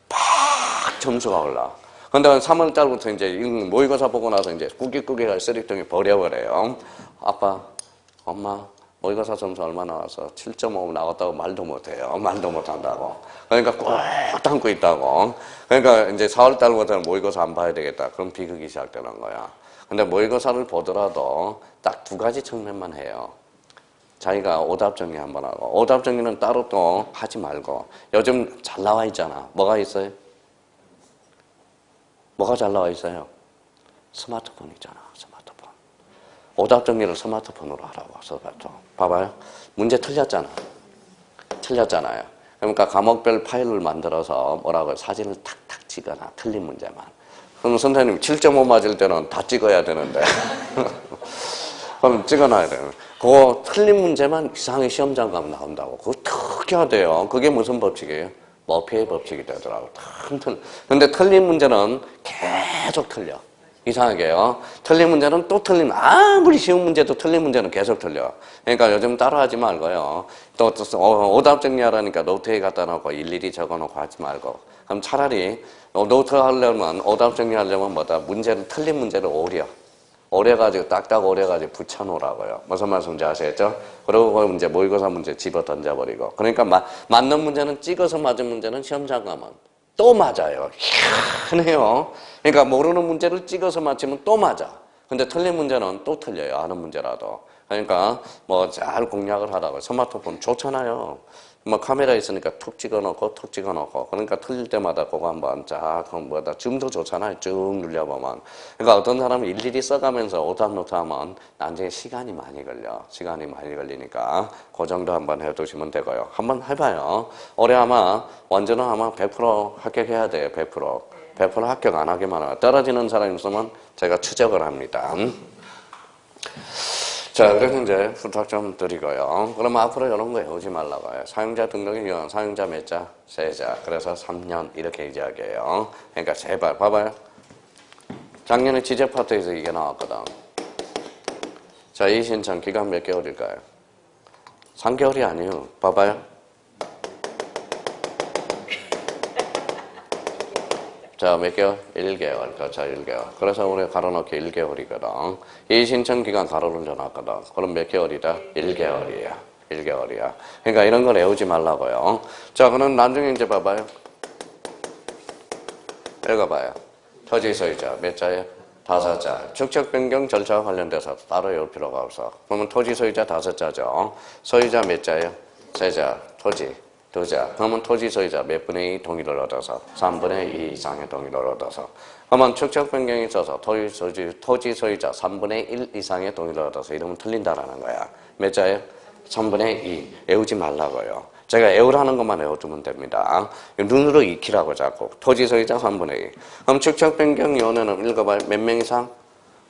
팍 점수가 올라. 근데 3월달부터 이제 모의고사 보고 나서 이제 꾸깃꾸깃 쓰레기통에 버려버려요. 아빠, 엄마, 모의고사 점수 얼마 나왔어? 7.5 나왔다고 말도 못해요. 말도 못한다고. 그러니까 꼭 담고 있다고. 그러니까 이제 4월달부터는 모의고사 안 봐야 되겠다. 그럼 비극이 시작되는 거야. 근데 모의고사를 보더라도 딱 2가지 측면만 해요. 자기가 오답 정리 한번 하고, 오답 정리는 따로 또 하지 말고. 요즘 잘 나와 있잖아. 뭐가 있어요? 뭐가 잘 나와 있어요? 스마트폰 있잖아. 스마트폰. 오답 정리를 스마트폰으로 하라고. 스마트폰. 봐봐요. 문제 틀렸잖아. 틀렸잖아요. 그러니까 과목별 파일을 만들어서 뭐라고 사진을 탁탁 찍어놔. 틀린 문제만. 그럼 선생님 7.5 맞을 때는 다 찍어야 되는데. 그럼 찍어놔야 돼요. 그거 틀린 문제만 이상하게 시험장 가면 나온다고. 그거 특이하대요. 그게 무슨 법칙이에요? 머피의 법칙이 되더라고. 근데 틀린 문제는 계속 틀려. 이상하게요. 틀린 문제는 또 틀리면, 아무리 쉬운 문제도 틀린 문제는 계속 틀려. 그러니까 요즘 따라하지 말고요. 또 오답 정리하라니까 노트에 갖다 놓고 일일이 적어 놓고 하지 말고. 그럼 차라리 노트 하려면, 오답 정리하려면 뭐다? 문제를, 틀린 문제를 오려가지고, 딱딱 오려가지고 붙여놓으라고요. 무슨 말씀인지 아시겠죠? 그리고 그 문제, 모의고사 문제 집어 던져버리고. 그러니까 맞는 문제는 찍어서 맞은 문제는 시험장 가면 또 맞아요. 희한해요. 그러니까 모르는 문제를 찍어서 맞히면 또 맞아. 근데 틀린 문제는 또 틀려요. 아는 문제라도. 그러니까 뭐 잘 공략을 하라고. 스마트폰 좋잖아요. 뭐 카메라 있으니까 툭 찍어놓고 툭 찍어놓고. 그러니까 틀릴 때마다 그거 한번 쫙 뭐다 줌도 좋잖아요. 쭉 눌려보면. 그러니까 어떤 사람은 일일이 써가면서 오답 노트 하면 나중에 시간이 많이 걸려. 시간이 많이 걸리니까 그 정도 한번 해두시면 되고요. 한번 해봐요. 올해 아마 원전은 아마 100% 합격해야 돼요. 100%. 100% 합격 안 하기만 하면 떨어지는 사람이 있으면 제가 추적을 합니다. 자, 그래서 이제 부탁 좀 드리고요. 그러면 앞으로 이런 거 해오지 말라고요. 사용자 등록의 기간, 사용자 몇 자? 3자. 그래서 3년 이렇게 이야기해요. 그러니까 제발 봐봐요. 작년에 지적 파트에서 이게 나왔거든. 자, 이 신청 기간 몇 개월일까요? 3개월이 아니에요. 봐봐요. 자, 몇 개월? 1개월. 그렇죠, 1개월. 그래서 우리 가로놓기 1개월이거든. 이 신청 기간 가로를 넣어놨거든. 그럼 몇 개월이다? 1개월이야. 1개월이야. 그러니까 이런 걸 외우지 말라고요. 자, 그럼 나중에 이제 봐봐요. 읽어봐요. 토지 소유자 몇 자예요? 5자. 축적 변경 절차와 관련돼서 따로 외울 필요가 없어. 그러면 토지 소유자 5자죠. 소유자 몇 자예요? 3자. 토지 2자. 그러면 토지 소유자 몇 분의 2 동의를 얻어서 3분의 2 이상의 동의를 얻어서. 그러면 축적 변경이 있어서 토지 소유자 3분의 1 이상의 동의를 얻어서 이러면 틀린다라는 거야. 몇 자예요? 3분의 2. 외우지 말라고요. 제가 외우라는 것만 외워두면 됩니다. 눈으로 익히라고 자꾸. 토지 소유자 3분의 2. 그럼 축적 변경 위원회는 읽어봐요. 몇 명 이상?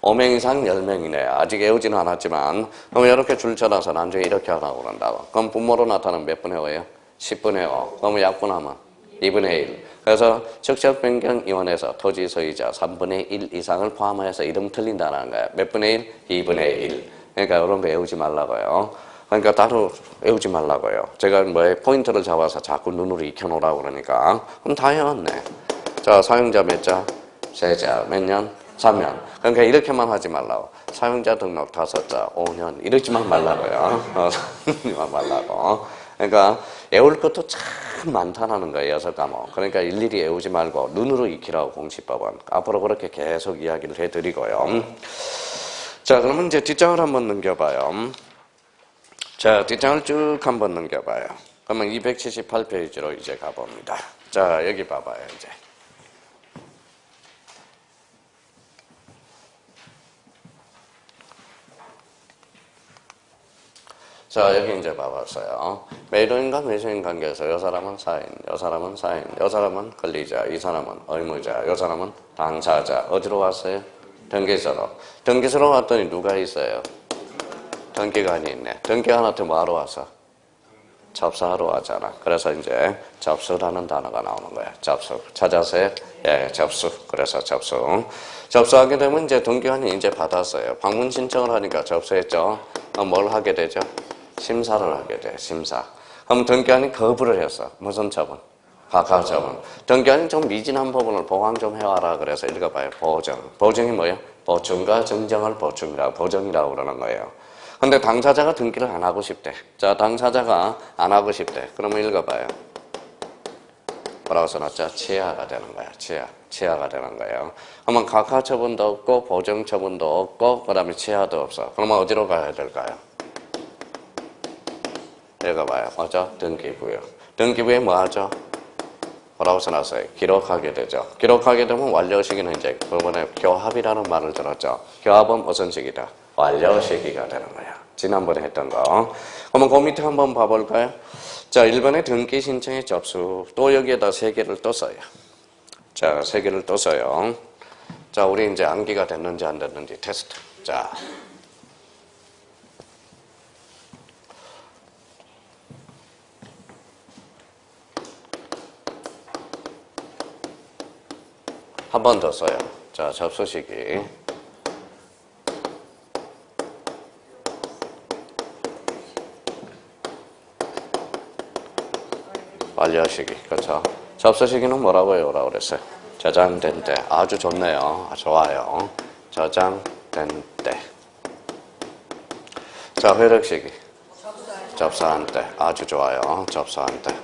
5명 이상 10명이네. 아직 외우지는 않았지만. 그럼 이렇게 줄 쳐놔서 나중에 이렇게 하라고 그런다고. 그럼 분모로 나타나면 몇 분의 5예요? 10분의 5. 그러면 약분하면 2분의 1. 그래서 축적 변경 위원회에서 토지 소유자 3분의 1 이상을 포함해서 이름 틀린다는 거야. 몇 분의 1? 2분의 1. 그러니까 이런 거 외우지 말라고요. 그러니까 따로 외우지 말라고요. 제가 뭐 포인트를 잡아서 자꾸 눈으로 익혀놓으라고 그러니까. 그럼 다 해왔네. 자, 사용자 몇 자? 3자. 몇 년? 3년. 그러니까 이렇게만 하지 말라고. 사용자 등록 5자, 5년. 이러지만 말라고요. 이러지만 말라고. 그러니까 외울 것도 참 많다는 거예요. 6과목. 그러니까 일일이 외우지 말고 눈으로 익히라고 공시법은. 앞으로 그렇게 계속 이야기를 해드리고요. 자, 그러면 이제 뒷장을 한번 넘겨봐요. 자, 뒷장을 쭉 한번 넘겨봐요. 그러면 278페이지로 이제 가봅니다. 자, 여기 봐봐요, 이제. 자, 여기 이제 봐봤어요. 매도인과 매수인 관계에서 이 사람은 사인, 이 사람은 사인, 이 사람은 권리자, 이 사람은 의무자, 이 사람은 당사자. 어디로 왔어요? 등기소로. 등기소로 왔더니 누가 있어요? 등기관이 있네. 등기관한테 뭐하러 왔어? 접수하러 하잖아. 그래서 이제 접수라는 단어가 나오는 거야. 접수. 찾아서요? 예, 접수. 그래서 접수. 접수하게 되면 이제 등기관이 이제 받았어요. 방문 신청을 하니까 접수했죠. 그럼 뭘 하게 되죠? 심사를 하게 돼. 심사. 그럼 등기관이 거부를 했어. 무슨 처분? 각하 처분. 등기관이 좀 미진한 부분을 보강 좀 해와라. 그래서 읽어봐요. 보정. 보정이 뭐예요? 보충과 증정을 보정이라고 그러는 거예요. 근데 당사자가 등기를 안 하고 싶대. 자, 당사자가 안 하고 싶대. 그러면 읽어봐요. 뭐라고 써놨죠? 치하가 되는 거야. 치하가 되는 거예요. 그러면 각하 처분도 없고 보정 처분도 없고 그 다음에 치하도 없어. 그러면 어디로 가야 될까요? 읽어봐요. 뭐죠? 등기부요. 등기부에 뭐 하죠? 뭐라고 써놨어요? 기록하게 되죠. 기록하게 되면 완료 시기는 이제 그번에 교합이라는 말을 들었죠. 교합은 무슨 시기다? 완료 시기가 되는 거야. 지난번에 했던 거. 그러면 그 밑에 한번 봐볼까요? 자, 1번에 등기 신청의 접수. 또 여기에다 3개를 떴어요. 자, 3개를 떴어요. 자, 우리 이제 암기가 됐는지 안 됐는지 테스트. 자. 한 번 더 써요. 자, 접수 시기. 완료 시기. 그렇죠? 접수 시기는 뭐라고 해요? 라고 그랬어요. 저장된 때. 아주 좋네요. 좋아요. 저장된 때. 자, 회력 시기. 접수한 때. 아주 좋아요. 접수한 때.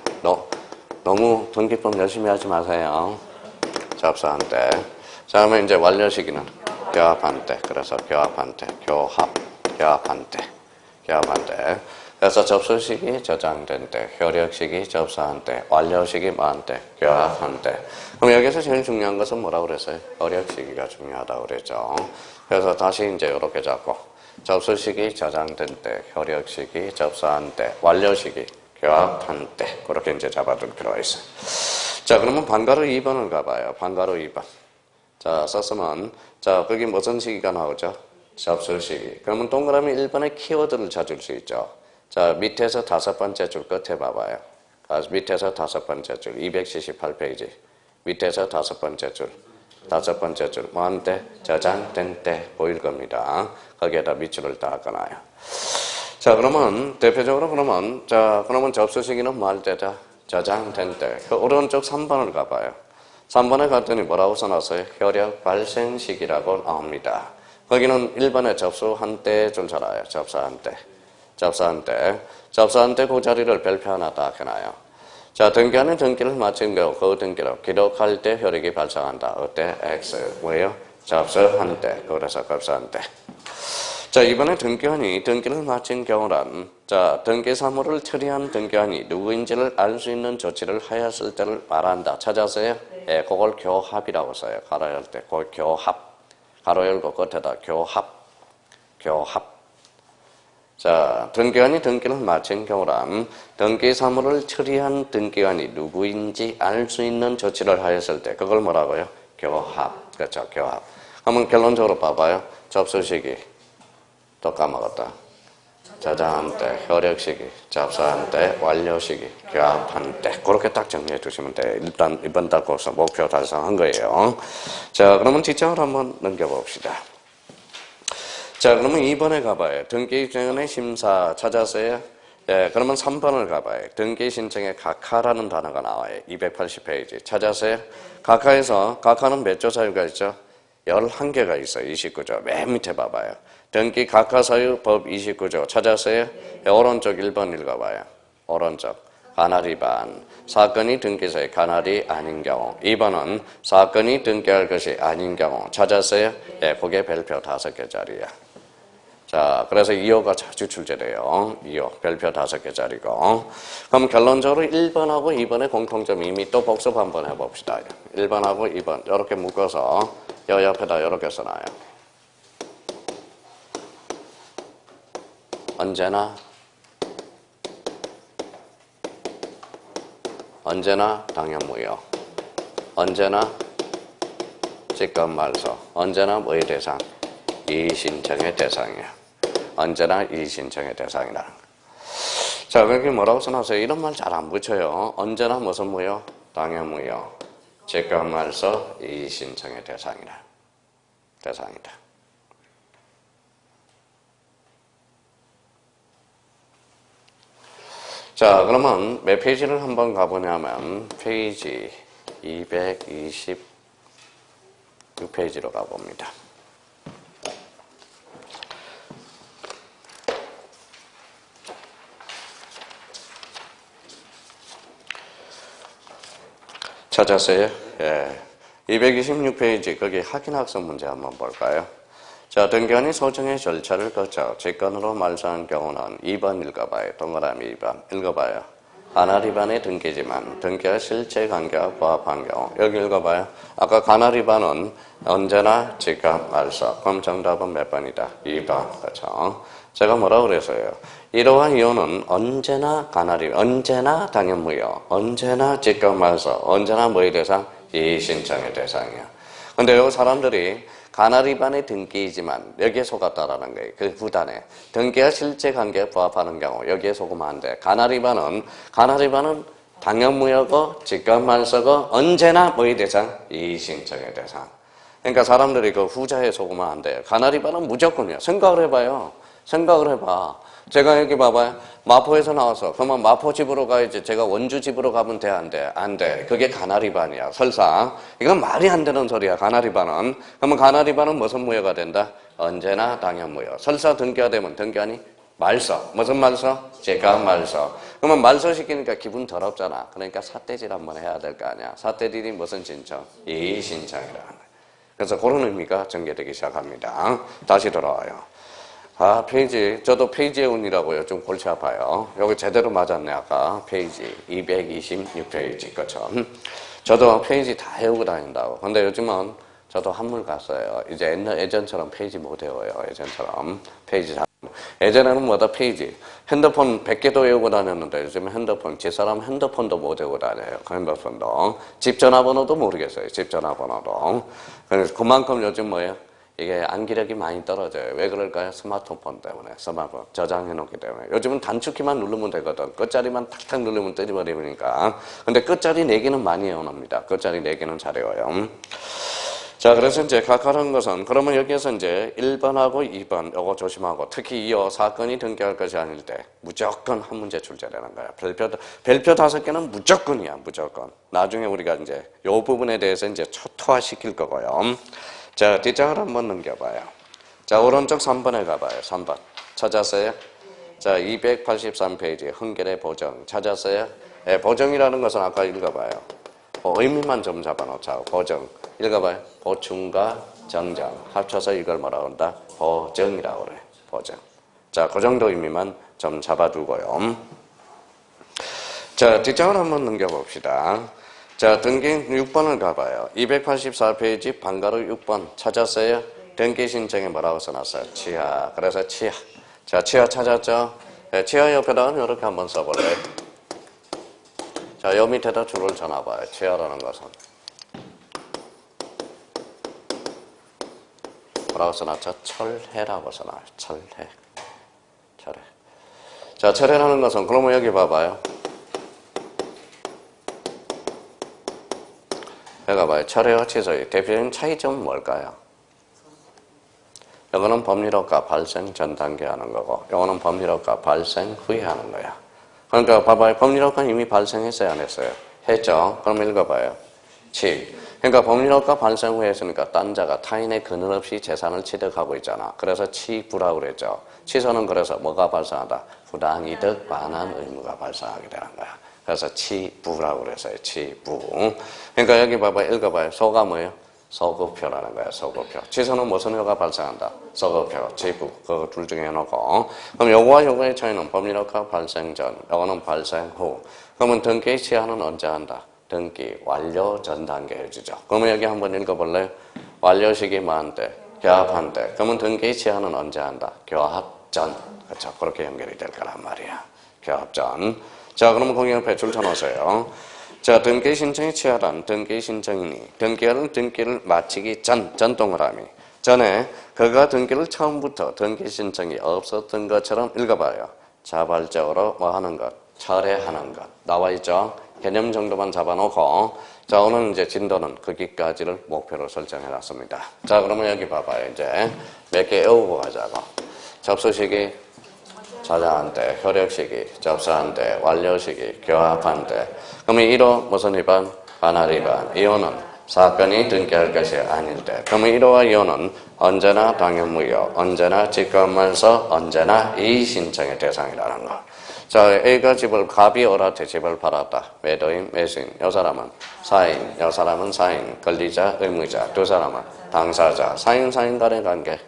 너무 등기법 열심히 하지 마세요. 접수한 때. 자, 그러면 이제 완료 시기는 교합한 때. 그래서 교합한 때. 교합한 때. 교합한 때. 그래서 접수 시기 저장된 때, 효력 시기 접수한 때, 완료 시기 뭐한 때, 교합한 때. 그럼 여기서 제일 중요한 것은 뭐라고 그랬어요? 효력 시기가 중요하다고 그랬죠. 그래서 다시 이제 이렇게 잡고 접수 시기 저장된 때, 효력 시기 접수한 때, 완료 시기 교합한 때. 그렇게 이제 잡아둘 필요가 있어요. 자, 그러면 반가로 2번을 가봐요. 반가로 2번. 자, 썼으면 자, 거기 무슨 시기가 나오죠? 접수 시기. 그러면 동그라미 1번의 키워드를 찾을 수 있죠. 자, 밑에서 5번째 줄 끝에 봐봐요. 밑에서 5번째 줄, 278페이지. 밑에서 5번째 줄, 5번째 줄. 뭐한 때? 저장된 때 보일 겁니다. 거기에다 밑줄을 딱 끊어요. 자, 그러면 대표적으로 그러면 접수 시기는 뭐 할 때다? 저장된 때. 그 오른쪽 3번을 가봐요. 3번에 갔더니 뭐라고 써놨어요? 효력 발생 시기라고 나옵니다. 거기는 1번에 접수한 때 줄 잘 알아요. 접수한 때. 접수한 때 그 자리를 별표 하나 딱 해놔요. 자, 등기하는 등기를 마친 경우 그 등기를 기록할 때 효력이 발생한다. 어때? X. 뭐예요? 접수한 때. 그래서 접수한 때. 자, 이번에 등기관이 등기를 마친 경우란, 자, 등기 사무를 처리한 등기관이 누구인지를 알 수 있는 조치를 하였을 때를 말한다. 찾았어요? 네. 그걸 교합이라고 써요. 가로 열 때. 그걸 교합. 가로 열고 끝에다 교합. 자, 등기관이 등기를 마친 경우란 등기 사무를 처리한 등기관이 누구인지 알 수 있는 조치를 하였을 때 그걸 뭐라고요? 교합. 그렇죠. 교합. 그러면 결론적으로 봐봐요. 접수 시기. 또 까먹었다. 저장한 때, 효력 시기, 접수한 때, 완료 시기, 교합한 때. 그렇게 딱 정리해 주시면 돼요. 일단 이번 달 코스 목표 달성한 거예요. 자, 그러면 뒷장을 한번 넘겨봅시다. 자, 그러면 2번에 가봐요. 등기 전에 심사 찾았어요? 예, 그러면 3번을 가봐요. 등기 신청에 각하라는 단어가 나와요. 280페이지. 찾았어요? 각하는 몇 조 사유가 있죠? 11개가 있어요. 29조. 맨 밑에 봐봐요. 등기 각하 사유 법 29조. 찾았어요? 예, 오른쪽 1번 읽어봐요. 오른쪽. 간할 위반. 사건이 등기소에 간할이 아닌 경우. 2번은 사건이 등기할 것이 아닌 경우. 찾았어요? 예, 그게 별표 5개짜리야. 자, 그래서 2호가 자주 출제돼요. 2호, 별표 5개짜리고. 그럼 결론적으로 1번하고 2번의 공통점이 이미 또 복습 한번 해봅시다. 1번하고 2번, 이렇게 묶어서 여 옆에다 이렇게 써놔요. 언제나 당연무효. 언제나 직권말소. 언제나 뭐의 대상? 이의신청의 대상이야. 언제나 이의신청의 대상이라는 거. 자, 여기 뭐라고 써놨어요? 이런 말 잘 안 붙여요. 언제나 무슨 무효? 당연무효. 직권 말소 이의신청의 대상이다. 자, 그러면 몇 페이지를 한번 가보냐면 페이지 226페이지로 가봅니다. 찾았어요? 예. 226페이지 거기 확인학습 문제 한번 볼까요? 자, 등기관이 소정의 절차를 거쳐 직권으로 말소한 경우는 2번 읽어봐요. 동그라미 2번 읽어봐요. 가나리반의 등기지만 등기와 실제 관계와 부합한 경우. 여기 읽어봐요. 아까 가나리반은 언제나 직권 말소. 그럼 정답은 몇 번이다? 2번. 그렇죠? 제가 뭐라고 그랬어요? 이러한 이유는 언제나 가나리, 언제나 당연무효, 언제나 직권 말소, 언제나 뭐의 대상? 이의신청의 대상이야. 근데 요 사람들이 가나리반의 등기이지만 여기에 속았다라는 거예요. 그 구단에. 등기와 실제 관계에 부합하는 경우 여기에 속으면 안 돼. 가나리반은 당연무효고 직권 말소고 언제나 뭐의 대상? 이의신청의 대상. 그러니까 사람들이 그 후자에 속으면 안 돼요. 가나리반은 무조건이야. 생각을 해봐. 제가 여기 봐봐요. 마포에서 나와서 그러면 마포 집으로 가야지 제가 원주 집으로 가면 돼? 안 돼? 안 돼. 그게 가나리반이야. 설사. 이건 말이 안 되는 소리야. 가나리반은. 그러면 가나리반은 무슨 무효가 된다? 언제나 당연무효. 설사 등기가 되면 등기관이 말소. 무슨 말소? 직권 말소. 그러면 말소 시키니까 기분 더럽잖아. 그러니까 사태질 한번 해야 될 거 아니야. 사태질이 무슨 신청? 이의신청이라는 거야. 그래서 그런 의미가 전개되기 시작합니다. 다시 돌아와요. 저도 페이지의 운이라고요. 좀 골치 아파요. 여기 제대로 맞았네, 아까. 페이지 226페이지. 그렇죠. 저도 페이지 다 외우고 다닌다고. 근데 요즘은 저도 한물 갔어요. 이제 예전처럼 페이지 못 외워요. 예전처럼. 페이지 잘. 예전에는 뭐다 페이지. 핸드폰 100개도 외우고 다녔는데 요즘 핸드폰, 집사람 핸드폰도 못 외우고 다녀요. 그 핸드폰도. 집 전화번호도 모르겠어요. 집 전화번호도. 그래서 그만큼 요즘 뭐예요? 이게 암기력이 많이 떨어져요. 왜 그럴까요? 스마트폰 때문에. 스마트폰 저장해놓기 때문에. 요즘은 단축키만 누르면 되거든. 끝자리만 탁탁 누르면 뜨져버리니까. 근데 끝자리 4개는 많이 외워놓습니다. 끝자리 4개는 잘 외워요. 자, 그래서 이제 각하라는 것은, 그러면 여기에서 이제 1번하고 2번, 요거 조심하고, 특히 이어 사건이 등기할 것이 아닐 때, 무조건 한 문제 출제되는 거야. 별표 5개는 무조건이야, 무조건. 나중에 우리가 이제 요 부분에 대해서 이제 초토화 시킬 거고요. 자, 뒷장을 한번 넘겨봐요. 자, 오른쪽 3번에 가봐요. 3번. 찾았어요? 자, 283페이지 흥결의 보정. 찾았어요? 네, 보정이라는 것은 아까 읽어봐요. 의미만 좀 잡아놓자고. 보정. 읽어봐요. 보충과 정정. 합쳐서 이걸 뭐라고 한다? 보정이라고 그래. 보정. 자, 그 정도 의미만 좀 잡아두고요. 자, 뒷장을 한번 넘겨봅시다. 자, 등기 6번을 가봐요. 284페이지 방가로 6번 찾았어요? 등기 신청에 뭐라고 써놨어요? 치하. 그래서 치하. 자, 치하 찾았죠? 네, 치하 옆에다가 이렇게 한번 써볼래요? 자, 요 밑에다 줄을 쳐놔봐요. 치하라는 것은. 뭐라고 써놨죠? 철해라고 써놔요. 철해. 자, 철해라는 것은, 그러면 여기 봐봐요. 여기 봐요. 철회와 취소의 대표적인 차이점은 뭘까요? 이거는 법률효과 발생 전 단계 하는 거고, 이거는 법률효과 발생 후에 하는 거야. 그러니까 봐봐요. 법률효과는 이미 발생했어요, 안 했어요? 했죠? 그럼 읽어봐요. 그러니까 법률효과 발생 후에 했으니까 딴 자가 타인의 근원 없이 재산을 취득하고 있잖아. 그래서 취부라고 그랬죠. 취소는 그래서 뭐가 발생하다? 부당이득 반환 의무가 발생하게 되는 거야. 그래서 취부라고 그랬어요. 취부. 그러니까 여기 봐봐. 읽어봐요. 소가 뭐예요? 소급표라는 거야. 소급표. 취소는 무슨 효가 발생한다? 소급표, 취부. 그거 둘 중에 해놓고. 그럼 요거와 요거의 차이는 법률효과 발생 전, 요거는 발생 후. 그러면 등기 취하는 언제 한다? 등기 완료 전 단계 해주죠. 그러면 여기 한번 읽어볼래요? 완료 시기 뭐한테? 교합한테. 그러면 등기 취하는 언제 한다? 교합 전. 그렇죠. 그렇게 연결이 될 거란 말이야. 교합 전. 자, 그러면 거기 옆에 줄 쳐놓으세요. 자, 등기 신청이 취하란 등기 신청이니 등기하는 등기를 마치기 전 동그라미. 전에 그가 등기를 처음부터 등기 신청이 없었던 것처럼 읽어봐요. 자발적으로 뭐 하는 것, 철회하는 것. 나와 있죠? 개념 정도만 잡아놓고, 자, 오늘 이제 진도는 거기까지를 목표로 설정해 놨습니다. 자, 그러면 여기 봐봐요. 이제 몇 개 외우고 가자고. 접수시기, 저장한 때, 효력시기, 접수한 때, 완료시기, 교합한 때. 그러면 1호 무슨 위반? 관할 위반. 2호는 사건이 등기할 것이 아닐 때. 그러면 1호와 2호는 언제나 당연무효, 언제나 직권말소, 언제나 이의신청의 대상이라는 거. 자, A가 갑이 O한테 집을 팔았다. 매도인, 매수인. 이 사람은 사인, 이 사람은 사인. 권리자, 의무자. 두 사람은 당사자. 사인 간의 관계.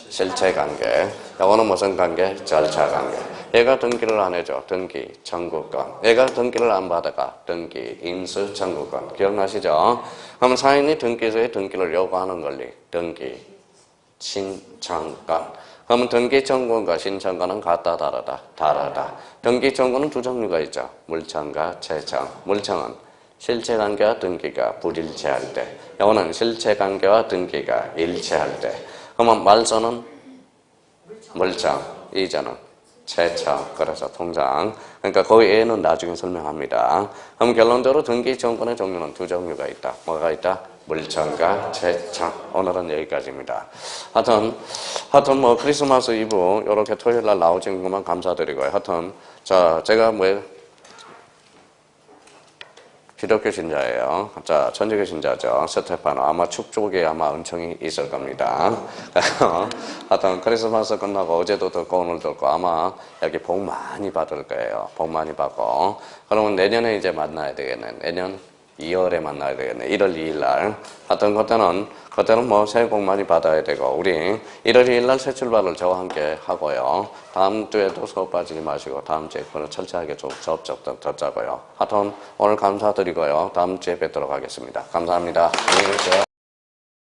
실체 관계. 이거는 무슨 관계? 절차 관계. 얘가 등기를 안 해줘. 등기, 청구권. 얘가 등기를 안 받아가. 등기, 인수, 청구권. 기억나시죠? 그럼 사인이 등기소에 등기를 요구하는 권리. 등기, 신청권. 그러면 등기 청구권과 신청권은 같다, 다르다? 다르다. 등기 청구는 두 종류가 있죠. 물청과 채청. 물청은 실체관계와 등기가 불일치할 때. 이거는 실체관계와 등기가 일치할 때. 그러면 말소는 물청, 이전은 채청. 그래서 통장. 그러니까 거기 A는 나중에 설명합니다. 그럼 결론적으로 등기 청구권의 종류는 두 종류가 있다. 뭐가 있다? 물청과 채청. 오늘은 여기까지입니다. 하여튼 뭐 크리스마스 이브 이렇게 토요일 날 나오신 것만 감사드리고요. 하여튼 자, 제가 기독교 신자예요. 자, 천주교 신자죠. 스테파노. 아마 축쪽에 아마 은총이 있을 겁니다. 하여튼 크리스마스 끝나고 어제도 듣고 오늘 듣고 아마 여기 복 많이 받을 거예요. 복 많이 받고. 그러면 내년에 이제 만나야 되겠네. 내년 2월에 만나야 되겠네. 1월 2일 날. 하여튼 그때는 뭐 새해 복 많이 받아야 되고, 우리 1월 2일 날 새 출발을 저와 함께 하고요. 다음 주에도 수업 빠지지 마시고, 다음 주에 그걸 철저하게 좀 수업 더 짜고요. 하여튼 오늘 감사드리고요. 다음 주에 뵙도록 하겠습니다. 감사합니다. 안녕히 계세요.